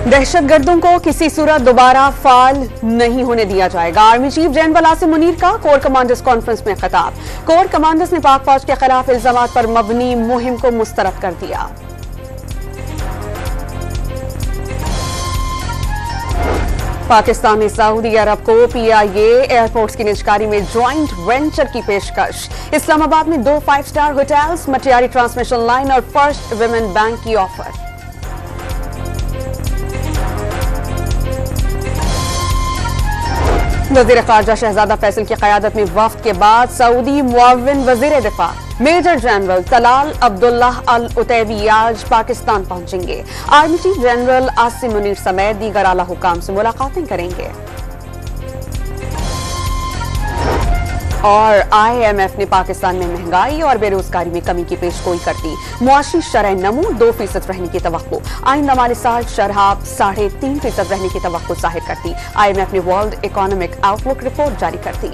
दहशतगर्दों को किसी सूरत दोबारा फाल नहीं होने दिया जाएगा। Army chief general Asim Munir का कोर कमांडर्स कॉन्फ्रेंस में खिताब। कोर कमांडर्स ने पाक फौज के खिलाफ इल्जामात पर मबनी मुहिम को मुस्तरद कर दिया। पाकिस्तान ने सऊदी अरब को PIA एयरपोर्ट्स की निजकारी में ज्वाइंट वेंचर की पेशकश। इस्लामाबाद में 2 5 star hotels, Matiari transmission line और फर्स्ट विमेन बैंक की ऑफर। वजीर खारजा शहजादा फैसल की क़यादत में वफ्द के बाद सऊदी मुआविन वजीर दिफा मेजर जनरल तलाल अब्दुल्लाह अल उतैबी आज पाकिस्तान पहुंचेंगे। Army chief general Asim Munir समेत दीगर आला हुकाम से मुलाकातें करेंगे। और IMF ने पाकिस्तान में महंगाई और बेरोजगारी में कमी की पेशगोई कर दी। मुआशी शरह नमू 2% रहने की तवक्को। आइंदा माली साल शरह 3.5% रहने की तवक्को जाहिर कर दी। IMF ने वर्ल्ड इकोनॉमिक आउटलुक रिपोर्ट जारी कर दी।